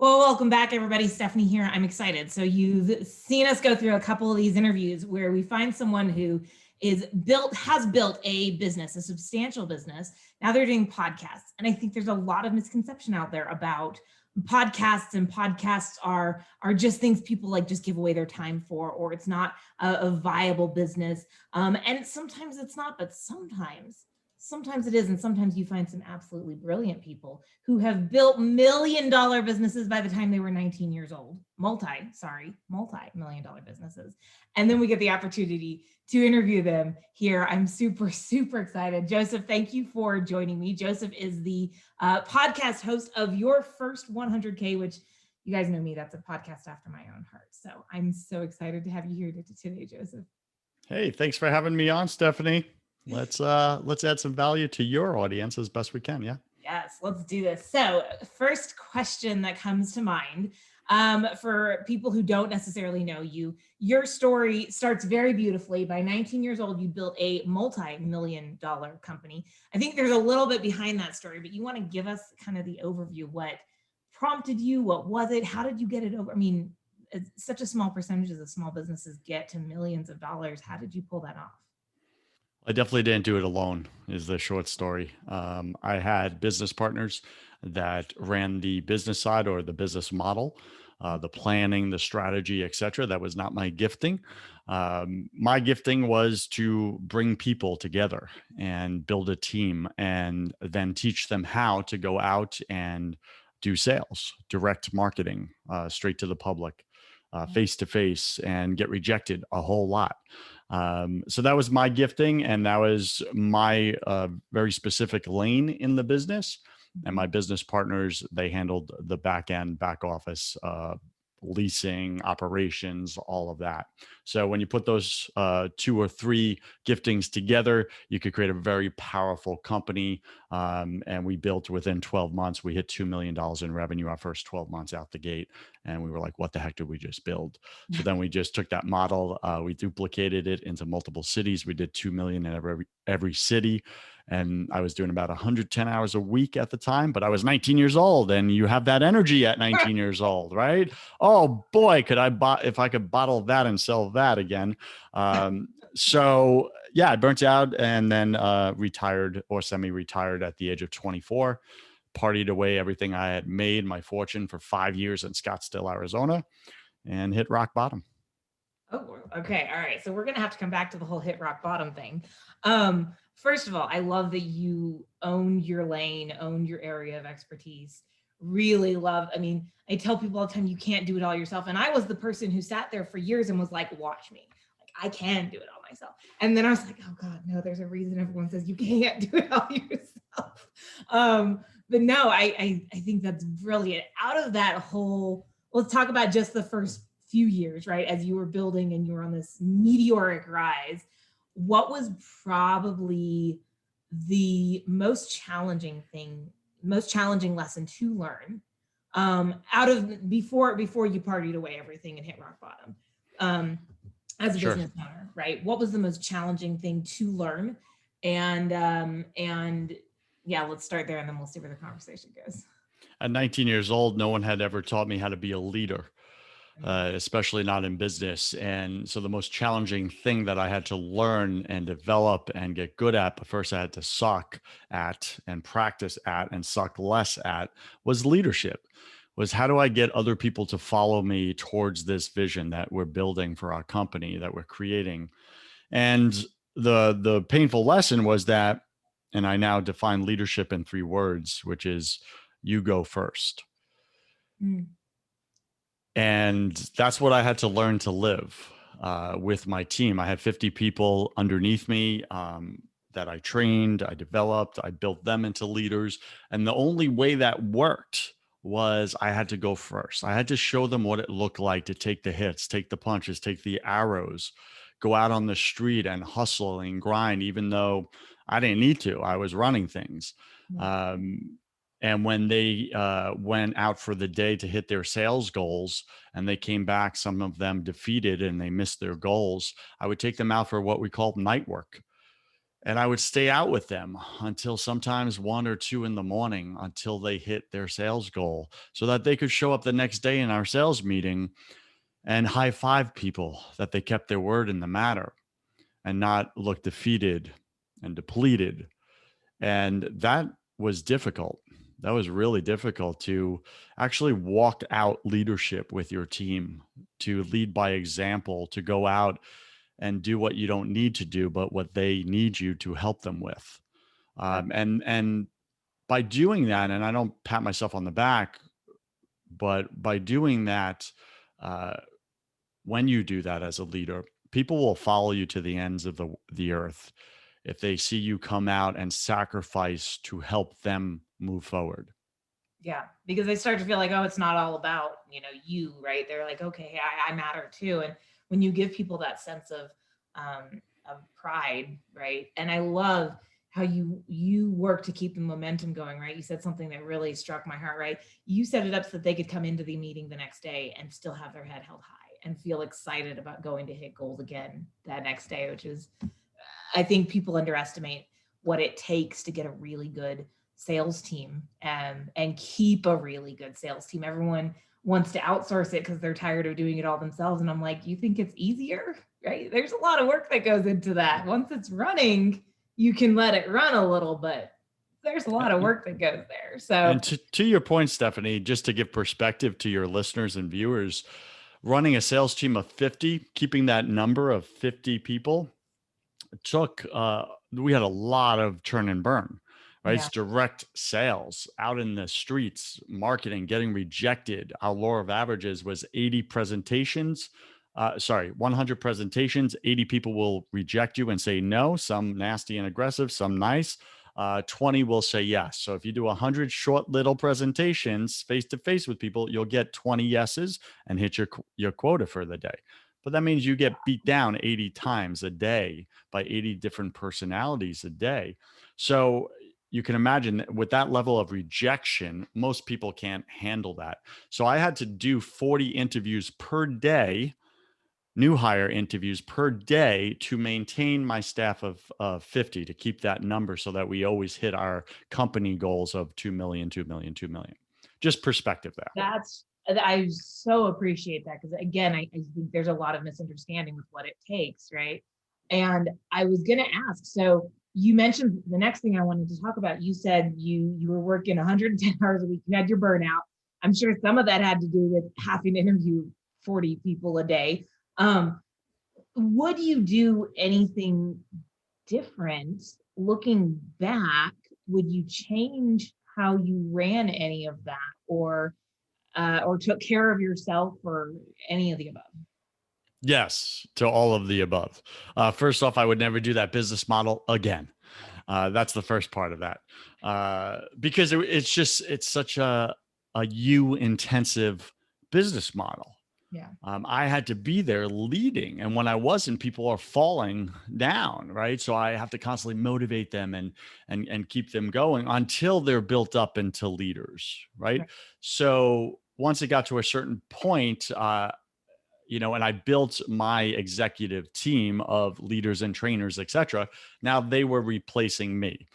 Well, welcome back, everybody. Stephanie here. I'm excited. So you've seen us go through a couple of these interviews where we find someone who has built a business, a substantial business. Now they're doing podcasts. And I think there's a lot of misconception out there about podcasts, and podcasts are just things people like just give away their time for, or it's not a viable business. And sometimes it's not, but sometimes it is. And sometimes you find some absolutely brilliant people who have built $1 million businesses by the time they were 19 years old, multi-million dollar businesses. And then we get the opportunity to interview them here. I'm super, super excited. Joseph, thank you for joining me. Joseph is the podcast host of Your First 100K, which you guys know me, that's a podcast after my own heart. So I'm so excited to have you here today, Joseph. Hey, thanks for having me on, Stephanie. Let's add some value to your audience as best we can. Yeah. Yes, let's do this. So, first question that comes to mind for people who don't necessarily know you, your story starts very beautifully. By 19 years old, you built a multi-million dollar company. I think there's a little bit behind that story, but you want to give us kind of the overview. What prompted you? What was it? How did you get it over? I mean, it's such a small percentage of small businesses get to millions of dollars. How did you pull that off? I definitely didn't do it alone, is the short story. I had business partners that ran the business side or the business model, the planning, the strategy, et cetera. That was not my gifting. My gifting was to bring people together and build a team and then teach them how to go out and do sales, direct marketing, straight to the public, face to face, and get rejected a whole lot. So that was my gifting, and that was my very specific lane in the business. And my business partners, they handled the back end, back office, leasing, operations, all of that. So when you put those two or three giftings together, you could create a very powerful company. And we built within 12 months, we hit $2 million in revenue our first 12 months out the gate. And we were like, what the heck did we just build? So then we just took that model, we duplicated it into multiple cities. We did 2 million in every city. And I was doing about 110 hours a week at the time, but I was 19 years old, and you have that energy at 19 years old, right? Oh boy, if I could bottle that and sell that again. So yeah, I burnt out and then retired or semi-retired at the age of 24, partied away everything I had made, my fortune, for 5 years in Scottsdale, Arizona, and hit rock bottom. Oh, okay. All right. So we're going to have to come back to the whole hit rock bottom thing. First of all, I love that you own your lane, own your area of expertise. Really love. I mean, I tell people all the time, you can't do it all yourself. And I was the person who sat there for years and was like, watch me. Like, I can do it all myself. And then I was like, oh God, no, there's a reason everyone says you can't do it all yourself. But no, I think that's brilliant. Out of that whole, let's talk about just the first few years, right? As you were building and you were on this meteoric rise, what was probably the most challenging lesson to learn out of before you partied away everything and hit rock bottom as a business owner, right? What was the most challenging thing to learn? And yeah, let's start there and then we'll see where the conversation goes. At 19 years old, no one had ever taught me how to be a leader. Especially not in business. And so the most challenging thing that I had to learn and develop and get good at, but first I had to suck at and practice at and suck less at, was leadership. Was how do I get other people to follow me towards this vision that we're building for our company, that we're creating? And the painful lesson was that, and I now define leadership in 3 words, which is you go first. And that's what I had to learn to live with my team. I had 50 people underneath me that I trained, I developed, I built them into leaders. And the only way that worked was I had to go first. I had to show them what it looked like to take the hits, take the punches, take the arrows, go out on the street and hustle and grind, even though I didn't need to. I was running things. And when they went out for the day to hit their sales goals and they came back, some of them defeated and they missed their goals, I would take them out for what we called night work. And I would stay out with them until sometimes 1 or 2 in the morning until they hit their sales goal so that they could show up the next day in our sales meeting and high five people that they kept their word in the matter and not look defeated and depleted. And that was difficult. That was really difficult to actually walk out leadership with your team, to lead by example, to go out and do what you don't need to do, but what they need you to help them with. Right. And by doing that, and I don't pat myself on the back, but by doing that, uh, when you do that as a leader, people will follow you to the ends of the earth if they see you come out and sacrifice to help them move forward. Yeah, because they start to feel like, oh, it's not all about, you, right? They're like, okay, I matter too. And when you give people that sense of pride, right? And I love how you work to keep the momentum going, right? You said something that really struck my heart, right? You set it up so that they could come into the meeting the next day and still have their head held high and feel excited about going to hit goals again that next day, which is, I think people underestimate what it takes to get a really good sales team, and keep a really good sales team. Everyone wants to outsource it because they're tired of doing it all themselves. And I'm like, you think it's easier? Right? There's a lot of work that goes into that. Once it's running, you can let it run a little, but there's a lot of work that goes there. So And to your point, Stephanie, just to give perspective to your listeners and viewers, running a sales team of 50, keeping that number of 50 people took, we had a lot of churn and burn, right? yeah, It's direct sales out in the streets, marketing, getting rejected. Our law of averages was 80 presentations. 100 presentations, 80 people will reject you and say no, some nasty and aggressive, some nice. 20 will say yes. So if you do 100 short little presentations face to face with people, you'll get 20 yeses and hit your quota for the day. But that means you get beat down 80 times a day by 80 different personalities a day. So you can imagine with that level of rejection, most people can't handle that. So I had to do 40 interviews per day, new hire interviews per day to maintain my staff of 50 to keep that number so that we always hit our company goals of 2 million, 2 million, 2 million. Just perspective there. I so appreciate that because again, I think there's a lot of misunderstanding with what it takes, right? And I was going to ask, so you mentioned the next thing I wanted to talk about. You said you were working 110 hours a week. You had your burnout. I'm sure some of that had to do with having to interview 40 people a day. Um, would you do anything different looking back? Would you change how you ran any of that, or took care of yourself, or any of the above? Yes, to all of the above. First off, I would never do that business model again. That's the first part of that, because it's such a you intensive business model. Yeah. I had to be there leading, and when I wasn't, people are falling down, right? So I have to constantly motivate them and keep them going until they're built up into leaders, right? Right. So once it got to a certain point, and I built my executive team of leaders and trainers, et cetera. Now they were replacing me,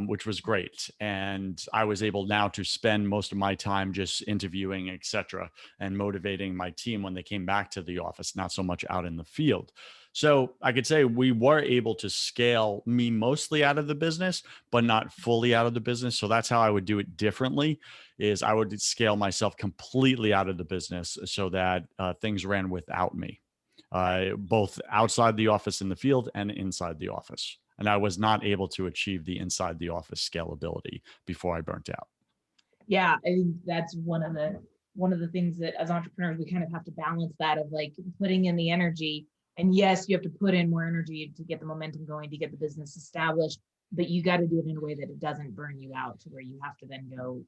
which was great. And I was able now to spend most of my time just interviewing, et cetera, and motivating my team when they came back to the office, not so much out in the field. So I could say we were able to scale me mostly out of the business, but not fully out of the business. So that's how I would do it differently is I would scale myself completely out of the business so that things ran without me, both outside the office in the field and inside the office. And I was not able to achieve the inside the office scalability before I burnt out. Yeah, I think that's one of the things that as entrepreneurs we kind of have to balance, that of like putting in the energy. And yes, you have to put in more energy to get the momentum going, to get the business established, but you got to do it in a way that it doesn't burn you out to where you have to then go,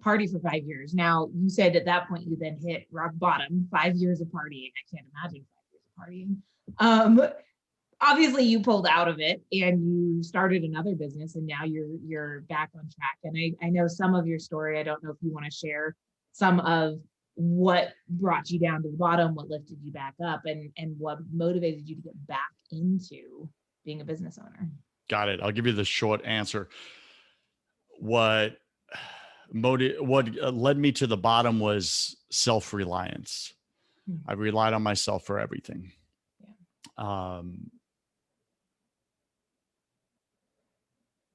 party for 5 years. Now, you said at that point you then hit rock bottom, 5 years of partying. I can't imagine 5 years of partying. Obviously you pulled out of it and you started another business, and now you're back on track. And I know some of your story. I don't know if you want to share some of what brought you down to the bottom, what lifted you back up, and what motivated you to get back into being a business owner. Got it. I'll give you the short answer. What what led me to the bottom was self-reliance. I Mhm. relied on myself for everything. Yeah. Um,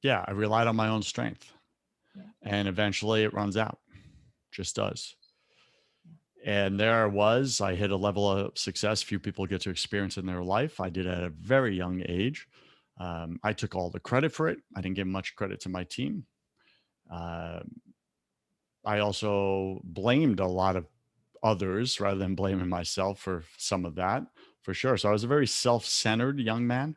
yeah, I relied on my own strength, Yeah. and eventually it runs out. Just does. Yeah. And there I was. I hit a level of success few people get to experience in their life. I did at a very young age. I took all the credit for it. I didn't give much credit to my team. Uh, I also blamed a lot of others rather than blaming myself for some of that, for sure. So I was a very self-centered young man,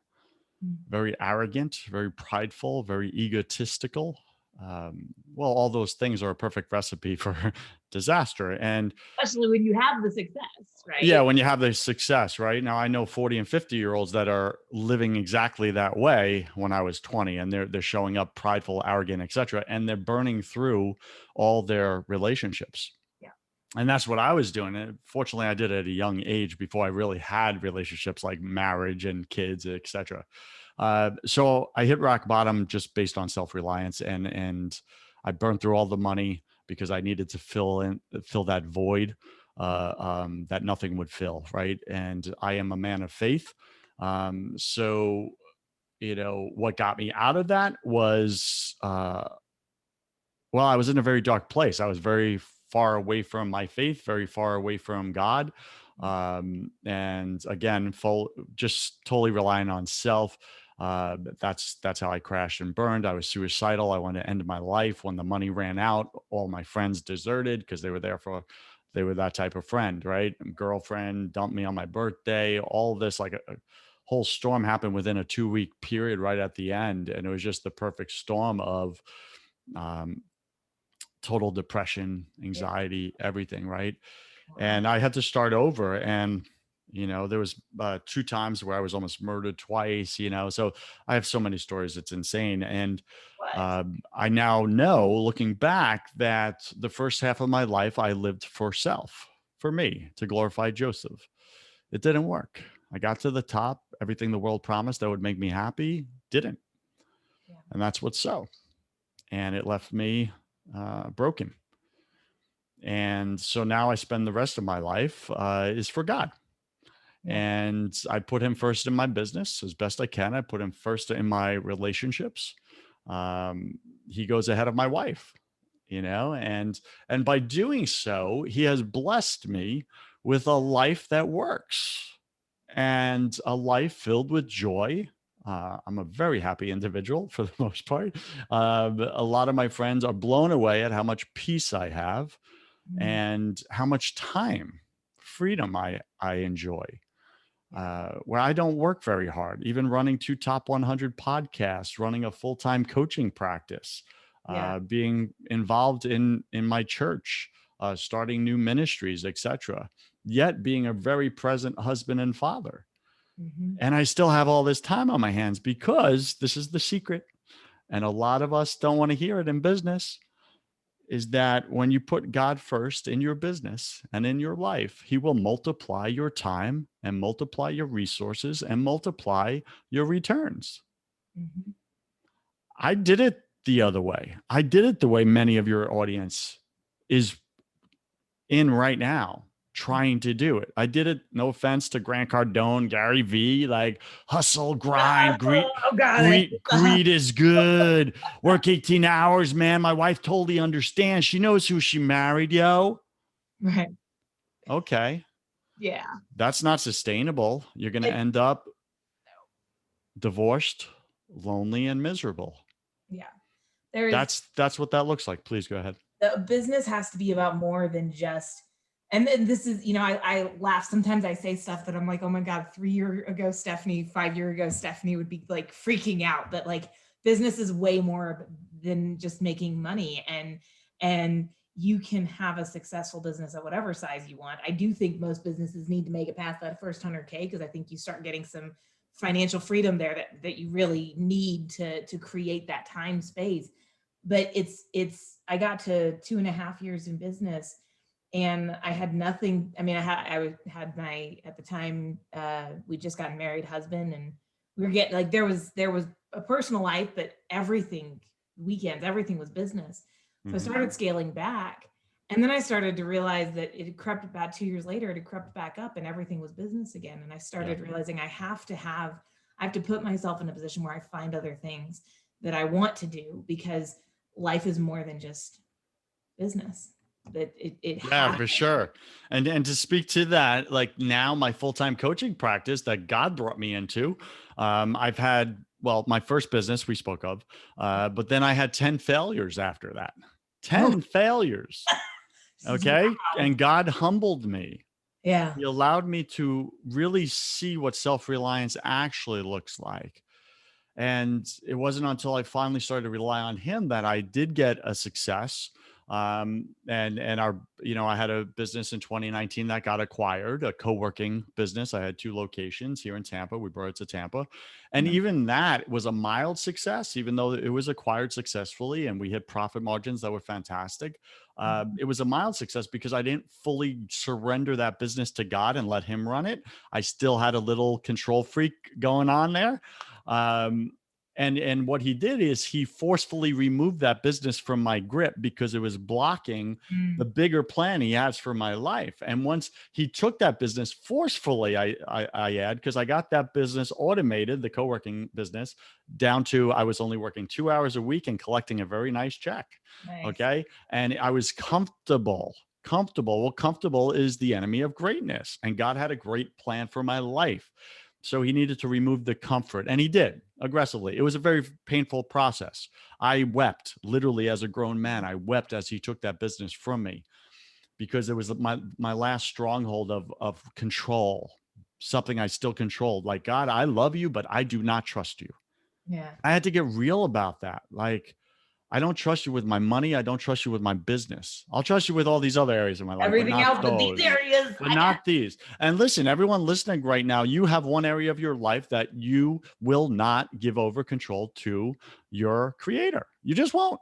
Mhm. very arrogant, very prideful, very egotistical. Well, all those things are a perfect recipe for disaster. And Especially when you have the success, yeah, right? when you have the success, right? Now I know 40 and 50-year-olds that are living exactly that way when I was 20, and they're showing up prideful, arrogant, etc., and they're burning through all their relationships. Yeah. And that's what I was doing. And fortunately, I did it at a young age before I really had relationships like marriage and kids, etc. So I hit rock bottom just based on self-reliance, and I burned through all the money because I needed to fill that void that nothing would fill, right? And I am a man of faith. So what got me out of that was well, I was in a very dark place. I was very far away from my faith, very far away from God. And again, just totally relying on self. That's how I crashed and burned. I was suicidal. I wanted to end my life. When the money ran out, all my friends deserted because they were that type of friend, right? Girlfriend dumped me on my birthday. All of this, like a whole storm happened within a 2-week period right at the end. And it was just the perfect storm of um, total depression, Yeah. anxiety, everything, right? Wow. And I had to start over. And there was 2 times where I was almost murdered twice. So I have so many stories, it's insane. And What? I now know, looking back, that the first half of my life I lived for self, for me, to glorify Joseph. It didn't work. I got to the top. Everything the world promised that would make me happy didn't. Yeah. And that's what's so. And it left me broken. And so now I spend the rest of my life is for God. Yeah. And I put him first in my business as best I can. I put him first in my relationships. He goes ahead of my wife, and by doing so, he has blessed me with a life that works and a life filled with joy. I'm a very happy individual for the most part. A lot of my friends are blown away at how much peace I have Mhm. and how much time, freedom I enjoy, Yeah. where I don't work very hard, even running 2 top 100 podcasts, running a full-time coaching practice, Yeah. being involved in my church, starting new ministries, etc. Yet being a very present husband and father. Hmm. And I still have all this time on my hands because this is the secret. And a lot of us don't want to hear it in business, is that when you put God first in your business and in your life, he will multiply your time and multiply your resources and multiply your returns. Hmm. I did it the other way. I did it the way many of your audience is in right now, trying to do it. I did it, no offense to Grant Cardone, Gary Vee, like hustle, grind, greed, Oh, got it. greed is good. Work 18 hours, man. My wife totally understands. She knows who she married, yo. Right. Okay. Yeah. That's not sustainable. You're going to It's end up divorced, lonely, and miserable. yeah. There is That's what that looks like. Please go ahead. the business has to be about more than just and then this is, I laugh. Sometimes I say stuff that I'm like, oh my God, 3 year ago, Stephanie, 5 year ago, Stephanie would be like freaking out. But like business is way more than just making money. And you can have a successful business at whatever size you want. I do think most businesses need to make it past that first 100K because I think you start getting some financial freedom there that you really need to create that time space. But it's I got to 2.5 years in business and I had nothing. I mean, I had my, at the time, we just got married husband, and we were getting like, there was a personal life, but everything, weekends, everything was business. So I Hmm. started scaling back. And then I started to realize that it had crept about 2 years later, it had crept back up and everything was business again. And I Yeah. started realizing I have to put myself in a position where I find other things that I want to do, because life is more than just business. That it Yeah, has. for sure. And to speak to that, like now my full-time coaching practice that God brought me into, I've had, well, my first business we spoke of, but then I had 10 failures after that. Oh, 10 failures. Okay. wow. And God humbled me. Yeah. He allowed me to really see what self-reliance actually looks like. And it wasn't until I finally started to rely on him that I did get a success. And our, I had a business in 2019 that got acquired, a co-working business. I had two locations here in Tampa. We brought it to Tampa. And Mhm. even that was a mild success, even though it was acquired successfully and we hit profit margins that were fantastic. Mhm. It was a mild success because I didn't fully surrender that business to God and let him run it. I still had a little control freak going on there. Um, and what he did is he forcefully removed that business from my grip because it was blocking the Mm. bigger plan he has for my life. And once he took that business forcefully, I add, because I got that business automated, the co-working business, down to I was only working 2 hours a week and collecting a very nice check. Nice. Okay. And I was comfortable. Comfortable. Well, comfortable is the enemy of greatness. And God had a great plan for my life. So he needed to remove the comfort, and he did aggressively. It was a very painful process. I wept literally as a grown man. I wept as he took that business from me because it was my last stronghold of control, something I still controlled. Like, God, I love you, but I do not trust you. Yeah. I had to get real about that. Like, I don't trust you with my money. I don't trust you with my business. I'll trust you with all these other areas of my life, but Everything not else, but these those. areas, But I got. not these. And listen, everyone listening right now, you have one area of your life that you will not give over control to your creator. You just won't.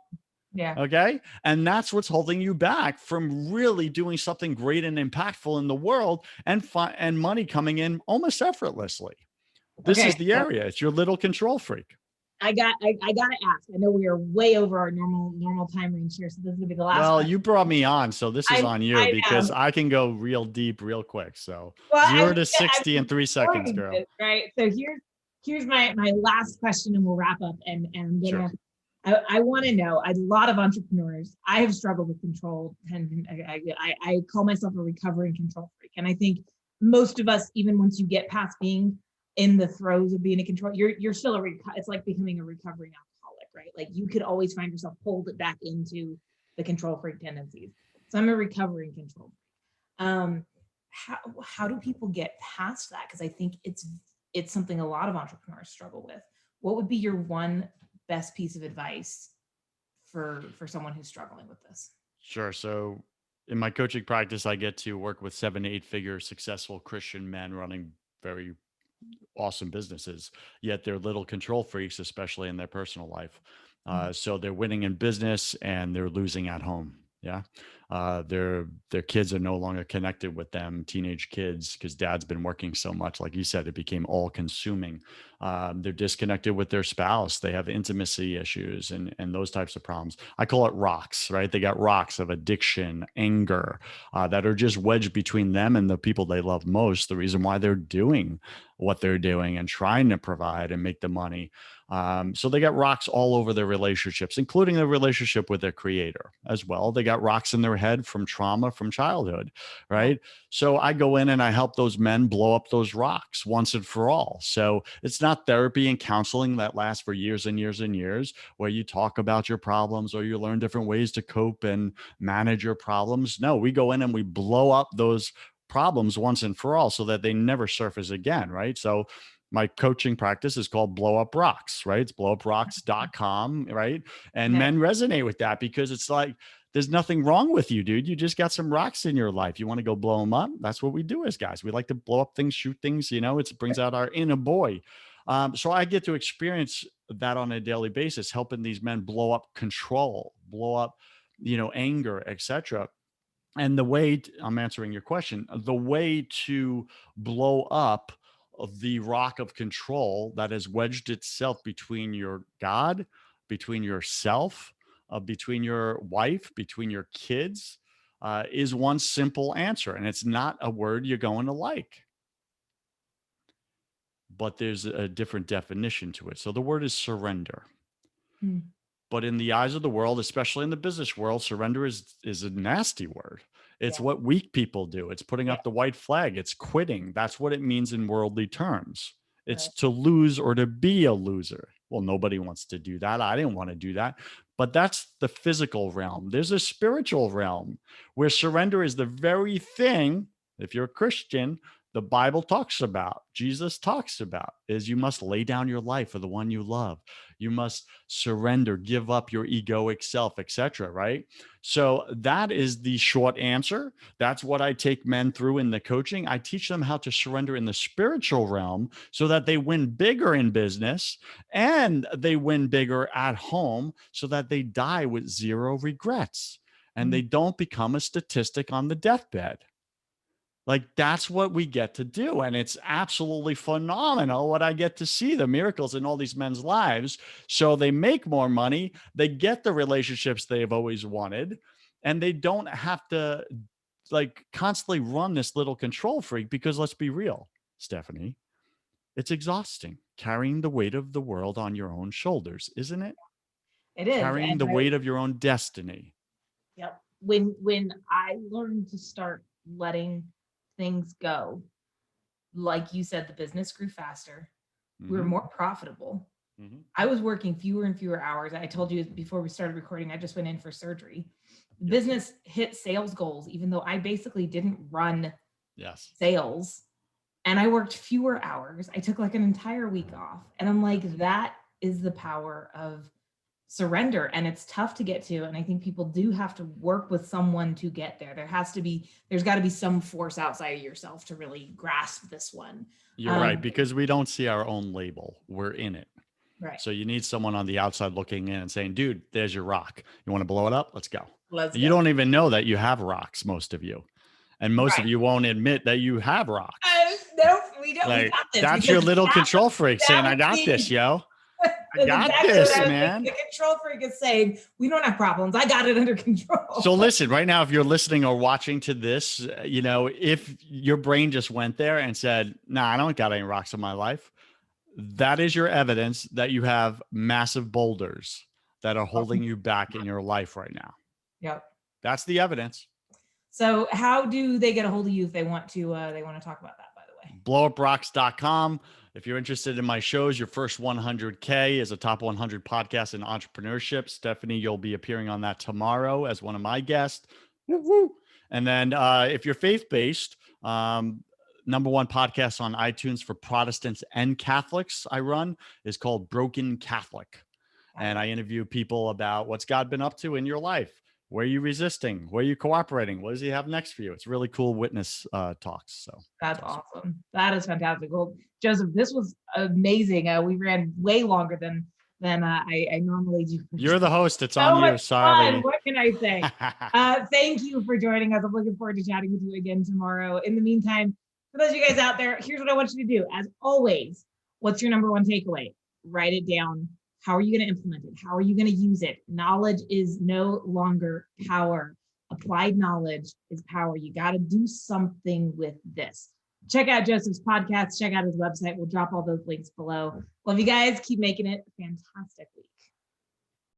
Yeah. Okay. And that's what's holding you back from really doing something great and impactful in the world and money coming in almost effortlessly. This Okay. is the So area. It's your little control freak. I gotta ask. I know we are way over our normal time range here, so this is gonna be the last Well, question. you brought me on, so this is on you I because know. I can go real deep real quick. So Well, 0 to 60 in 3 seconds, enjoying girl. this, right? So here's my last question, and we'll wrap up. And I'm Sure. gonna I want to know. A lot of entrepreneurs. I have struggled with control, and I call myself a recovering control freak. And I think most of us, even once you get past being in the throes of being a control, you're still it's like becoming a recovering alcoholic, right? Like you could always find yourself pulled back into the control freak tendencies. So I'm a recovering control freak. How do people get past that? Because I think it's something a lot of entrepreneurs struggle with. What would be your one best piece of advice for someone who's struggling with this? Sure. So in my coaching practice, I get to work with 7 to 8 figure successful Christian men running very awesome businesses, yet they're little control freaks, especially in their personal life. Mm. So they're winning in business and they're losing at home. Yeah. Their kids are no longer connected with them, teenage kids, because dad's been working so much. Like you said, it became all consuming. They're disconnected with their spouse. They have intimacy issues and those types of problems. I call it rocks, right? They got rocks of addiction, anger, that are just wedged between them and the people they love most. The reason why they're doing what they're doing and trying to provide and make the money. So they got rocks all over their relationships, including their relationship with their creator as well. They got rocks in their head from trauma from childhood, Yeah. right? So I go in and I help those men blow up those rocks once and for all. So it's not therapy and counseling that lasts for years and years and years, where you talk about your problems or you learn different ways to cope and manage your problems. No, we go in and we blow up those problems once and for all so that they never surface again, right? So my coaching practice is called Blow Up Rocks, right? It's blowuprocks.com, right? And Okay. men resonate with that because it's like, there's nothing wrong with you, dude. You just got some rocks in your life. You want to go blow them up? That's what we do as guys. We like to blow up things, shoot things, it brings out our inner boy. So I get to experience that on a daily basis, helping these men blow up control, blow up, anger, etc. And I'm answering your question, the way to blow up of the rock of control that has wedged itself between your God, between yourself, between your wife, between your kids, is one simple answer. And it's not a word you're going to like, but there's a different definition to it. So the word is surrender. Hmm. But in the eyes of the world, especially in the business world, surrender is a nasty word. It's Yeah. what weak people do. It's putting up the white flag. It's quitting. That's what it means in worldly terms. It's Right. to lose or to be a loser. Well, nobody wants to do that. I didn't want to do that. But that's the physical realm. There's a spiritual realm where surrender is the very thing, if you're a Christian, the Bible talks about, Jesus talks about, is you must lay down your life for the one you love. You must surrender, give up your egoic self, etc. Right? So that is the short answer. That's what I take men through in the coaching. I teach them how to surrender in the spiritual realm so that they win bigger in business and they win bigger at home so that they die with zero regrets and they don't become a statistic on the deathbed. Like that's what we get to do. And it's absolutely phenomenal what I get to see, the miracles in all these men's lives. So they make more money, they get the relationships they've always wanted, and they don't have to like constantly run this little control freak because let's be real, Stephanie, it's exhausting carrying the weight of the world on your own shoulders, isn't it? It is. Carrying And the weight of your own destiny. yep. When I learned to start letting things go, like you said, the business grew faster. We were Mhm. more profitable. Mhm. I was working fewer and fewer hours. I told you before we started recording, I just went in for surgery. The Yep. business hit sales goals, even though I basically didn't run Yes. sales. And I worked fewer hours. I took like an entire week off. And I'm like, that is the power of surrender. And it's tough to get to. And I think people do have to work with someone to get there. There's got to be some force outside of yourself to really grasp this one. You're right, because we don't see our own label. We're in it. Right. So you need someone on the outside looking in and saying, dude, there's your rock. You want to blow it up? Let's go. You don't even know that you have rocks, most of you. And most of you won't admit that you have rocks. No, we don't. We Like, got this. that's your little control freak saying, I got be- this, yo. I That's got exactly this, what I was man. thinking. The control freak is saying, we don't have problems. I got it under control. So listen, right now, if you're listening or watching to this, you know, if your brain just went there and said, nah, I don't got any rocks in my life, that is your evidence that you have massive boulders that are holding you back in your life right now. Yep. That's the evidence. So how do they get a hold of you if they want to talk about that, by the way? blowuprocks.com. If you're interested in my shows, your first 100K is a top 100 podcast in entrepreneurship. Stephanie, you'll be appearing on that tomorrow as one of my guests. Woo-woo. And then if you're faith-based, number one podcast on iTunes for Protestants and Catholics I run is called Broken Catholic. And I interview people about what's God been up to in your life. Where are you resisting? Where are you cooperating? What does he have next for you? It's really cool witness talks. So that's awesome. That is fantastic. Well, Joseph, this was amazing. We ran way longer than I normally do. You're the host. It's So on you. much Sorry. fun. What can I say? Thank you for joining us. I'm looking forward to chatting with you again tomorrow. In the meantime, for those of you guys out there, here's what I want you to do. As always, what's your number one takeaway? Write it down. How are you going to implement it? How are you going to use it? Knowledge is no longer power. Applied knowledge is power. You got to do something with this. Check out Joseph's podcast. Check out his website. We'll drop all those links below. Love you guys. Keep making it fantastically.